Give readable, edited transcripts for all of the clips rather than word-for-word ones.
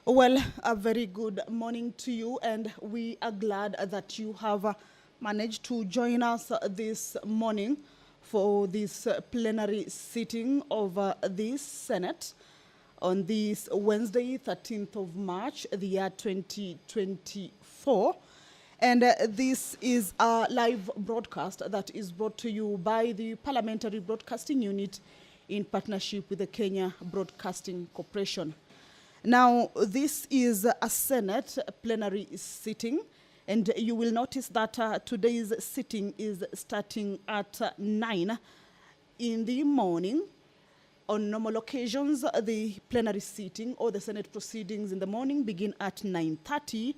Well, a very good morning to you, and we are glad that you have managed to join us this morning for this plenary sitting of the Senate on this Wednesday, 13th of March, the year 2024. And this is a live broadcast that is brought to you by the Parliamentary Broadcasting Unit in partnership with the Kenya Broadcasting Corporation. Now, this is a Senate plenary sitting, and you will notice that today's sitting is starting at 9 in the morning. On normal occasions, the plenary sitting or the Senate proceedings in the morning begin at 9:30,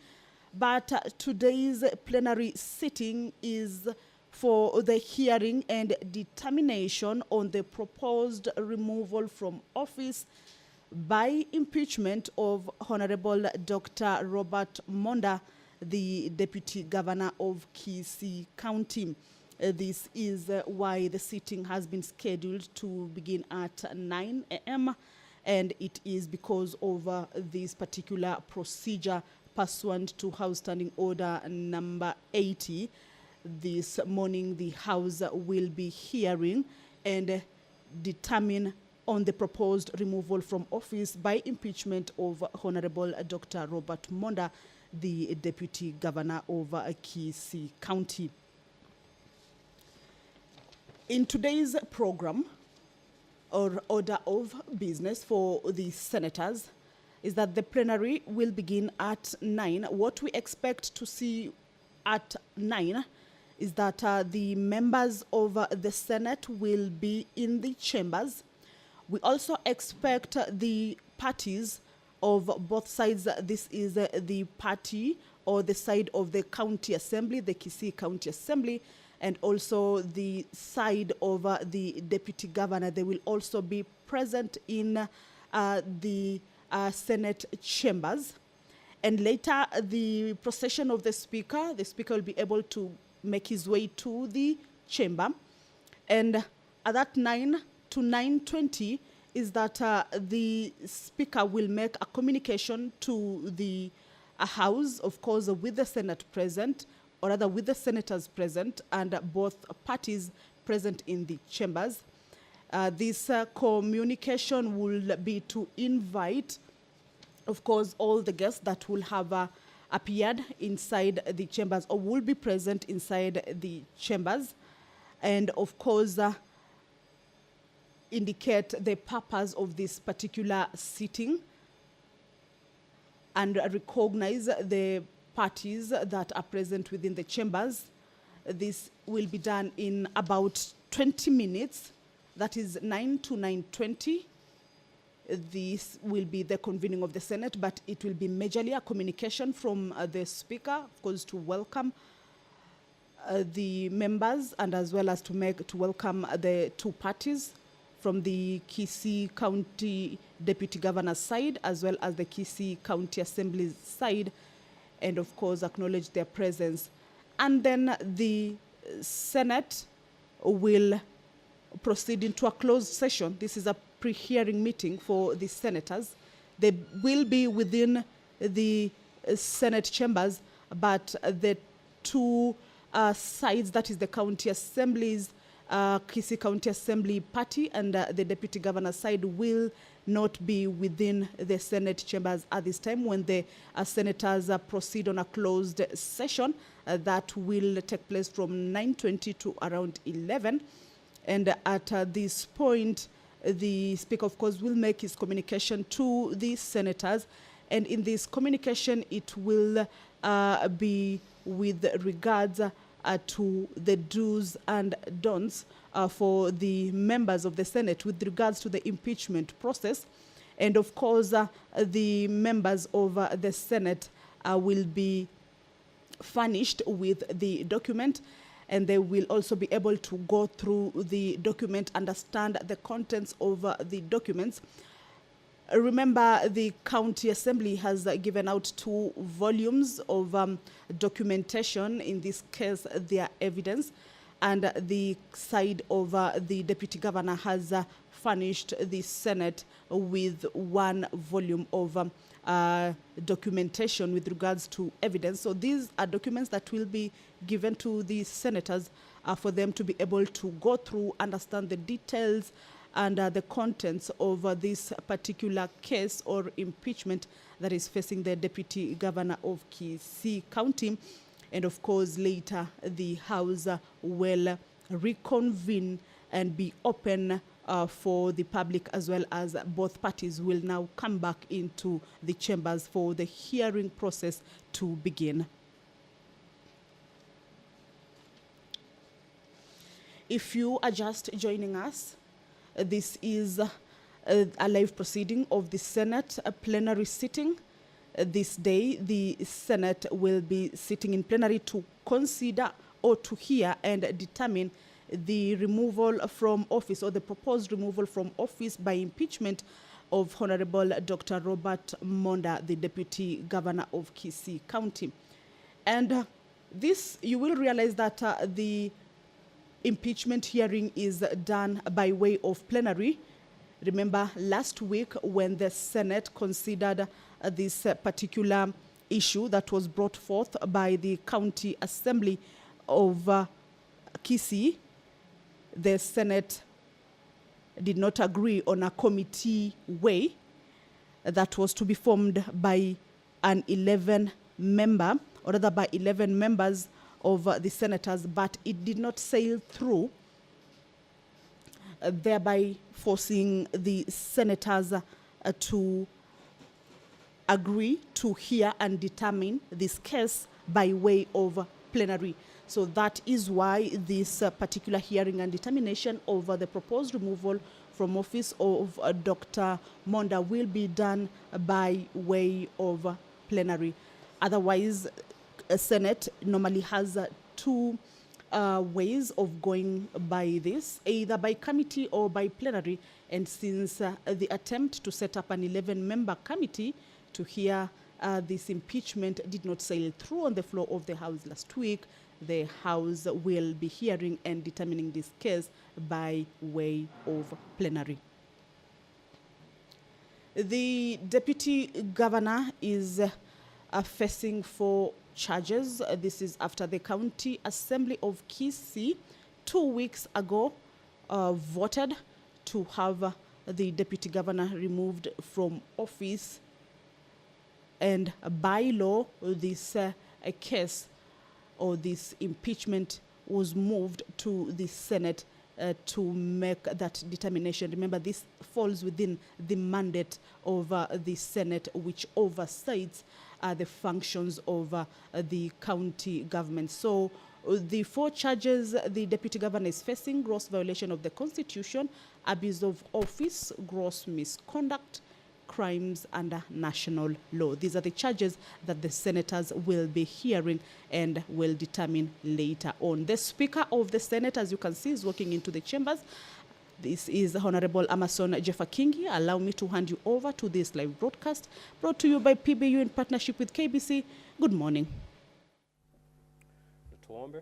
but today's plenary sitting is for the hearing and determination on the proposed removal from office by impeachment of Honorable Dr. Robert Monda, the Deputy Governor of Kisii County. This is why the sitting has been scheduled to begin at 9 a.m. and it is because of this particular procedure pursuant to House Standing Order number 80. This morning the House will be hearing and determine on the proposed removal from office by impeachment of Honorable Dr. Robert Monda, the Deputy Governor of Kisii County. In today's program, or order of business for the senators, is that the plenary will begin at 9. What we expect to see at 9 is that the members of the Senate will be in the chambers. We also expect the parties of both sides. This is the party or the side of the county assembly, the Kisii County Assembly, and also the side of the deputy governor. They will also be present in the Senate chambers. And later, the procession of the speaker will be able to make his way to the chamber. And at that 9 to 9:20 is that the speaker will make a communication to the House, of course, with the Senate present, or rather with the senators present, and both parties present in the chambers. This communication will be to invite, of course, all the guests that will have appeared inside the chambers or will be present inside the chambers, and of course, indicate the purpose of this particular sitting and recognize the parties that are present within the chambers. This will be done in about 20 minutes, that is 9 to 9:20. This will be the convening of the Senate, but it will be majorly a communication from the Speaker, of course, to welcome the members and as well as to welcome the two parties from the Kisii County Deputy Governor's side as well as the Kisii County Assembly's side, and of course acknowledge their presence. And then the Senate will proceed into a closed session. This is a pre-hearing meeting for the senators. They will be within the Senate chambers, but the two sides, that is the county assemblies, Kisii County Assembly party and the Deputy Governor's side, will not be within the Senate chambers at this time when the senators proceed on a closed session that will take place from 9:20 to around 11. And at this point, the Speaker, of course, will make his communication to the senators. And in this communication, it will be with regards to the do's and don'ts for the members of the Senate with regards to the impeachment process. And of course, the members of the Senate will be furnished with the document, and they will also be able to go through the document, understand the contents of the documents. Remember, the County Assembly has given out 2 volumes of documentation, in this case, their evidence, and the side of the Deputy Governor has furnished the Senate with one volume of documentation with regards to evidence. So these are documents that will be given to the senators for them to be able to go through, understand the details and the contents of this particular case or impeachment that is facing the Deputy Governor of Kisii County. And of course, later the House will reconvene and be open for the public, as well as both parties will now come back into the chambers for the hearing process to begin. If you are just joining us, this is a live proceeding of the Senate plenary sitting. This day, the Senate will be sitting in plenary to consider or to hear and determine the removal from office, or the proposed removal from office by impeachment of Honorable Dr. Robert Monda, the Deputy Governor of Kisii County. And this, you will realize that the impeachment hearing is done by way of plenary. Remember last week when the Senate considered this particular issue that was brought forth by the County Assembly of Kisii, the Senate did not agree on a committee way that was to be formed by an 11-member, or rather by 11 members of the senators, but it did not sail through, thereby forcing the senators to agree to hear and determine this case by way of plenary. So that is why this particular hearing and determination over the proposed removal from office of Dr. Monda will be done by way of plenary. Otherwise, a Senate normally has two ways of going by this, either by committee or by plenary. And since the attempt to set up an 11-member committee to hear this impeachment did not sail through on the floor of the House last week, the House will be hearing and determining this case by way of plenary. The Deputy Governor is facing 4 charges. This is after the County Assembly of Kisii 2 weeks ago voted to have the Deputy Governor removed from office. And by law, this case or this impeachment was moved to the Senate to make that determination. Remember, this falls within the mandate of the Senate, which oversees the functions of the county government. So the 4 charges the Deputy Governor is facing: gross violation of the Constitution, abuse of office, gross misconduct, crimes under national law. These are the charges that the senators will be hearing and will determine later on. The Speaker of the Senate, as you can see, is walking into the chambers. This is Honorable Amason Jeffakingi. Allow me to hand you over to this live broadcast brought to you by PBU in partnership with KBC. Good morning. Tuombe.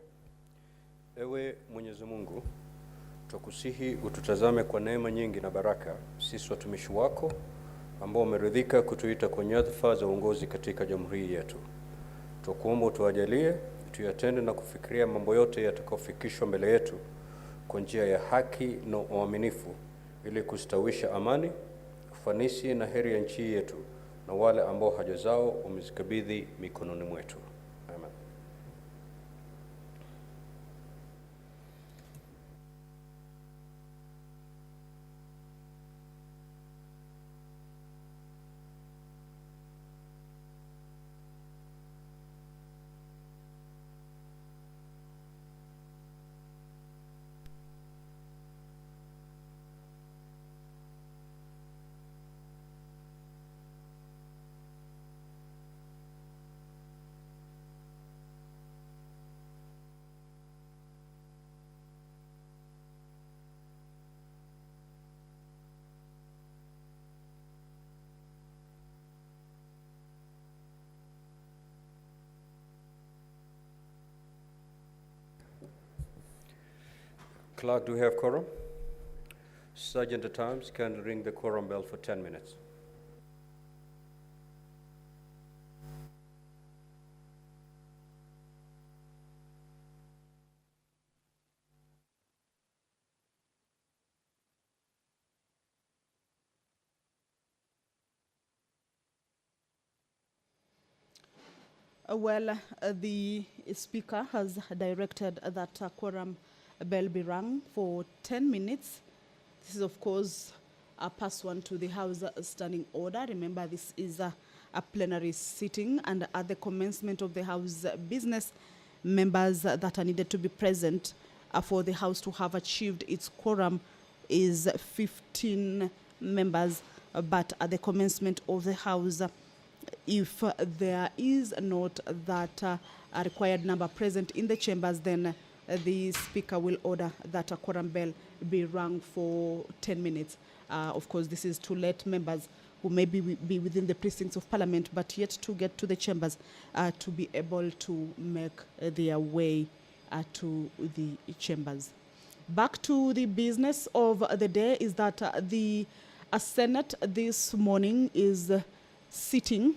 Ewe Mwenyezi Mungu, tukusihi ututazame kwa neema nyingi na baraka sisi watumishi wako ambao umeridhika kutuita kwa nyadhifa za uongozi katika jamhuri yetu. Tukuomba utuajalie tuyatende na kufikiria mambo yote yatakayofikishwa mbele yetu kwa njia ya haki na uaminifu, ili kustawisha amani, ufanisi na heri ya nchi yetu na wale ambao haja zao umezikabidhi mikononi mwetu. Amen. Clark, do we have quorum? Sergeant at Arms, can ring the quorum bell for 10 minutes. The Speaker has directed that quorum bell be rung for 10 minutes. This is, of course, pursuant to the House Standing Order. Remember, this is a plenary sitting, and at the commencement of the House business, members that are needed to be present for the House to have achieved its quorum is 15 members. But at the commencement of the House, if there is not that a required number present in the chambers, then the Speaker will order that a quorum bell be rung for 10 minutes. Of course, this is to let members who may be within the precincts of Parliament but yet to get to the chambers to be able to make their way to the chambers. Back to the business of the day is that the Senate this morning is sitting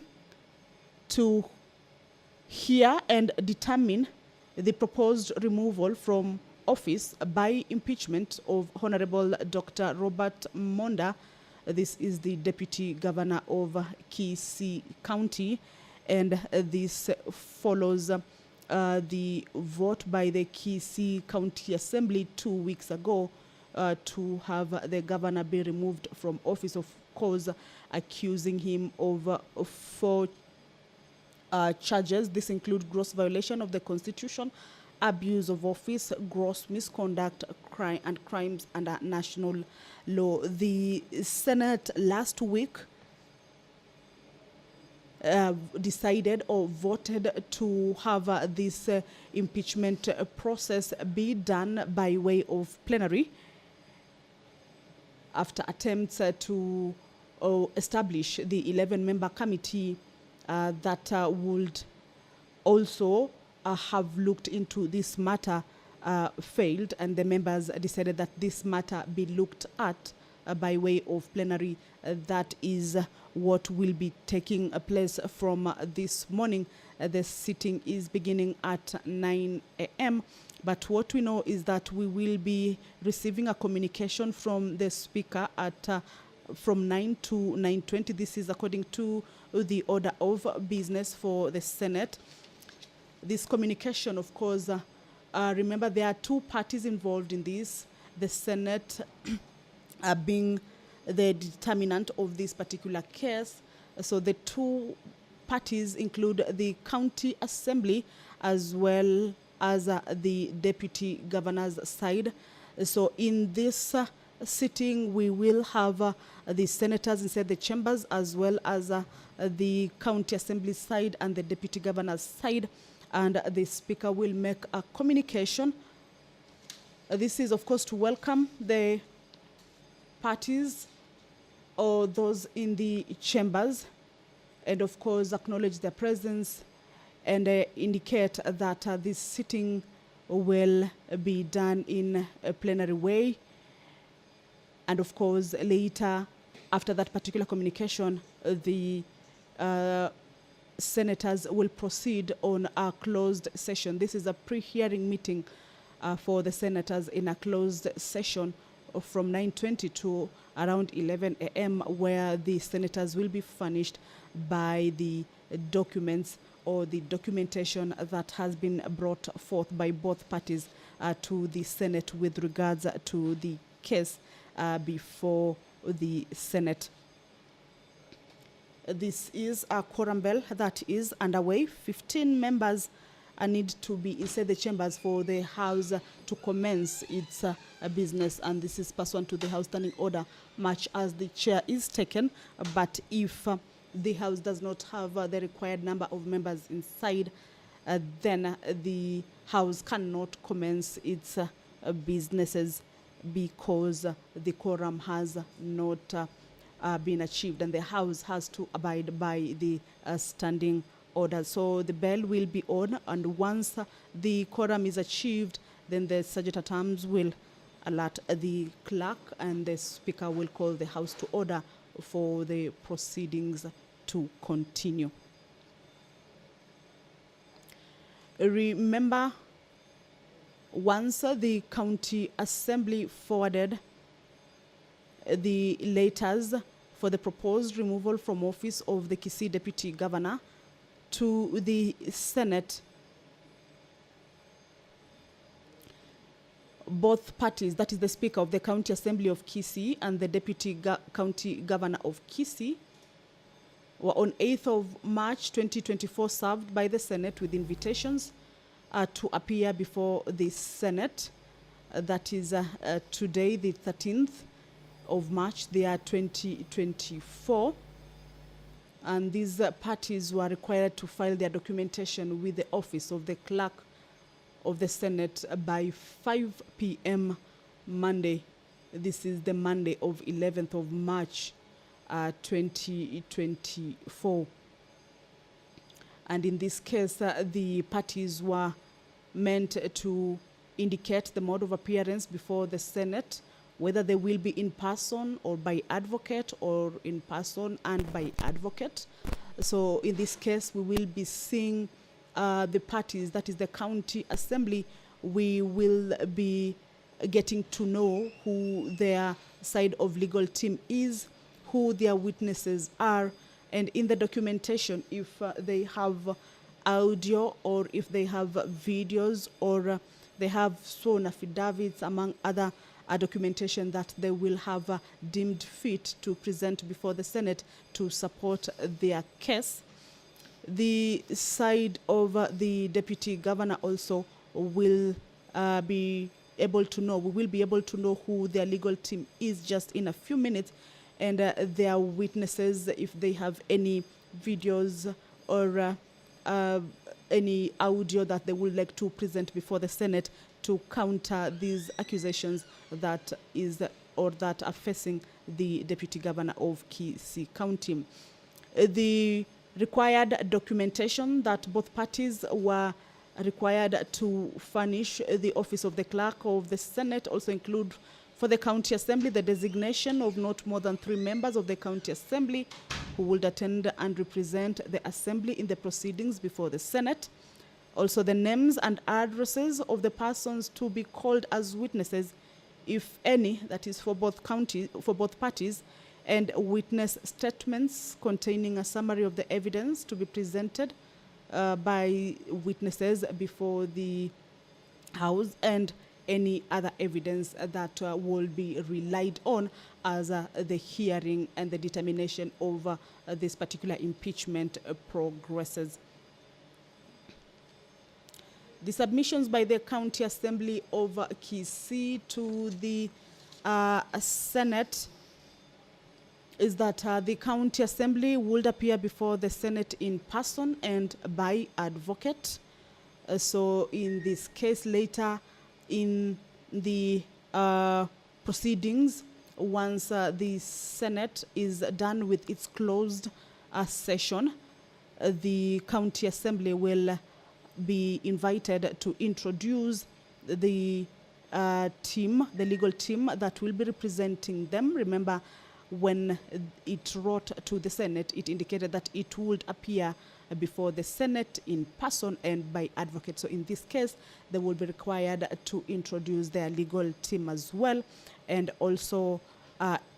to hear and determine the proposed removal from office by impeachment of Honorable Dr. Robert Monda. This is the Deputy Governor of Kisii County, and this follows the vote by the Kisii County Assembly 2 weeks ago to have the governor be removed from office, of course, accusing him of 4 charges. This include gross violation of the Constitution, abuse of office, gross misconduct, crime and crimes under national law. The Senate last week decided or voted to have this impeachment process be done by way of plenary after attempts to establish the 11-member committee that would also have looked into this matter failed, and the members decided that this matter be looked at by way of plenary. That is what will be taking place from this morning. The sitting is beginning at 9 a.m. But what we know is that we will be receiving a communication from the Speaker at from 9 to 9:20. This is according to the order of business for the Senate. This communication, of course, remember there are 2 parties involved in this. The Senate being the determinant of this particular case. So the 2 parties include the County Assembly as well as the Deputy Governor's side. So in this sitting, we will have the senators inside the chambers as well as the County Assembly side and the Deputy Governor's side, and the Speaker will make a communication. This is, of course, to welcome the parties or those in the chambers, and, of course, acknowledge their presence and indicate that this sitting will be done in a plenary way. And, of course, later, after that particular communication, the senators will proceed on a closed session. This is a pre-hearing meeting for the senators in a closed session from 9:20 to around 11 a.m., where the senators will be furnished by the documents or the documentation that has been brought forth by both parties to the Senate with regards to the case before the Senate. This is a quorum bell that is underway. 15 members need to be inside the chambers for the House to commence its business, and this is pursuant to the House Standing Order, much as the chair is taken. But if the House does not have the required number of members inside, then the House cannot commence its businesses because the quorum has not been achieved, and the House has to abide by the standing order. So the bell will be on, and once the quorum is achieved, then the Sergeant at Arms will alert the clerk, and the speaker will call the House to order for the proceedings to continue. Remember, once the County Assembly forwarded the letters for the proposed removal from office of the Kisii Deputy Governor to the Senate, both parties, that is the Speaker of the County Assembly of Kisii and the Deputy County Governor of Kisii, were on 8th of March 2024 served by the Senate with invitations to appear before the Senate. That is today, the 13th of March, the year 2024. And these parties were required to file their documentation with the office of the clerk of the Senate by 5 p.m. Monday. This is the Monday of 11th of March 2024. And in this case, the parties were meant to indicate the mode of appearance before the Senate, whether they will be in person or by advocate, or in person and by advocate. So in this case, we will be seeing the parties, that is the County Assembly. We will be getting to know who their side of legal team is, who their witnesses are, and in the documentation, if they have audio or if they have videos or they have sworn affidavits, among other documentation that they will have deemed fit to present before the Senate to support their case. The side of the Deputy Governor also will be able to know, we will be able to know who their legal team is just in a few minutes, and their witnesses, if they have any videos or any audio that they would like to present before the Senate to counter these accusations that is or that are facing the Deputy Governor of Kisii County. The required documentation that both parties were required to furnish the office of the clerk of the Senate also include, for the County Assembly, the designation of not more than 3 members of the County Assembly who would attend and represent the Assembly in the proceedings before the Senate. Also, the names and addresses of the persons to be called as witnesses, if any, that is for both parties, and witness statements containing a summary of the evidence to be presented by witnesses before the House, and any other evidence that will be relied on as the hearing and the determination of this particular impeachment progresses. The submissions by the County Assembly of Kisii to the Senate is that the County Assembly would appear before the Senate in person and by advocate. So in this case, later in the proceedings, once the Senate is done with its closed session, the County Assembly will be invited to introduce the team, the legal team that will be representing them. Remember, when it wrote to the Senate, it indicated that it would appear before the Senate in person and by advocate. So in this case, they will be required to introduce their legal team as well, and also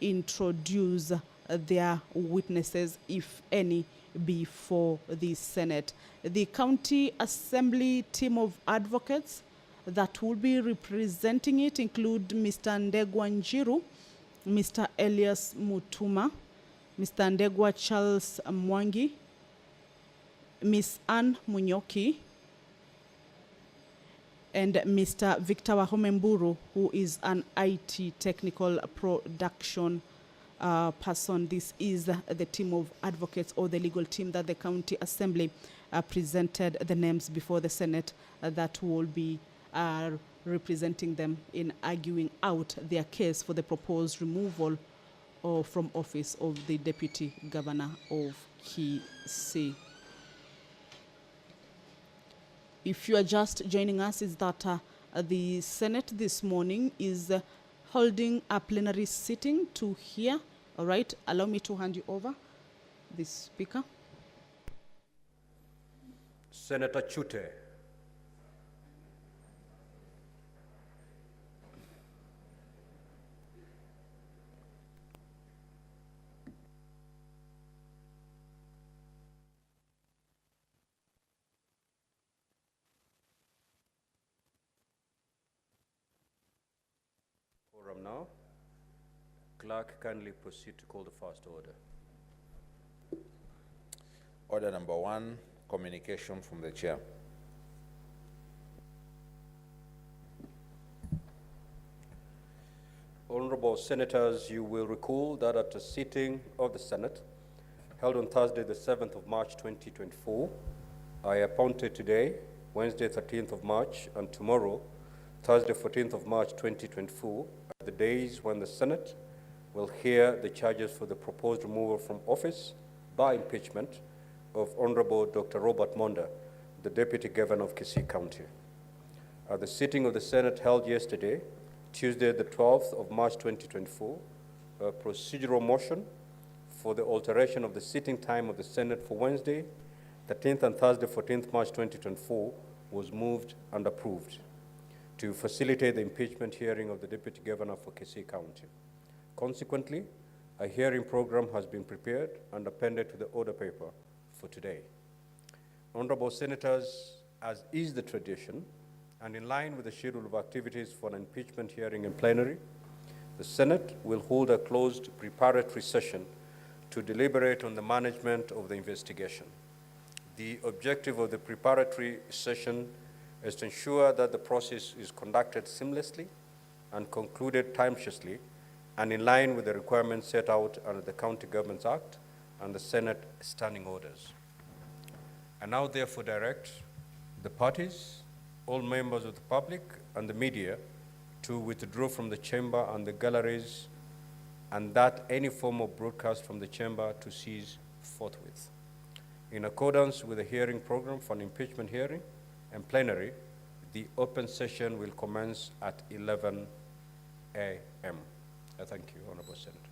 introduce their witnesses, if any, before the Senate. The County Assembly team of advocates that will be representing it include Mr. Ndegwa Njiru, Mr. Elias Mutuma, Mr. Ndegwa Charles Mwangi, Ms. Anne Munyoki, and Mr. Victor Wahomemburu, who is an IT technical production person. This is the team of advocates, or the legal team that the County Assembly presented the names before the Senate that will be representing them in arguing out their case for the proposed removal from office of the Deputy Governor of Kisii. If you are just joining us, is that the Senate this morning is holding a plenary sitting to hear. All right, allow me to hand you over the speaker. Senator Chute. Quorum now. Clerk, kindly proceed to call the first order. Order number 1, communication from the chair. Honorable Senators, you will recall that at a sitting of the Senate held on Thursday, the 7th of March, 2024, I appointed today, Wednesday, 13th of March, and tomorrow, Thursday, 14th of March, 2024, are the days when the Senate will hear the charges for the proposed removal from office by impeachment of Honorable Dr. Robert Monda, the Deputy Governor of Kisii County. At the sitting of the Senate held yesterday, Tuesday, the 12th of March, 2024, a procedural motion for the alteration of the sitting time of the Senate for Wednesday, 13th and Thursday, 14th March, 2024, was moved and approved to facilitate the impeachment hearing of the Deputy Governor for Kisii County. Consequently, a hearing program has been prepared and appended to the order paper for today. Honorable Senators, as is the tradition, and in line with the schedule of activities for an impeachment hearing in plenary, the Senate will hold a closed preparatory session to deliberate on the management of the investigation. The objective of the preparatory session is to ensure that the process is conducted seamlessly and concluded timesuously and in line with the requirements set out under the County Governments Act and the Senate standing orders. I now therefore direct the parties, all members of the public, and the media to withdraw from the chamber and the galleries, and that any form of broadcast from the chamber to cease forthwith. In accordance with the hearing program for an impeachment hearing and plenary, the open session will commence at 11 a.m. I thank you, Honorable Senator.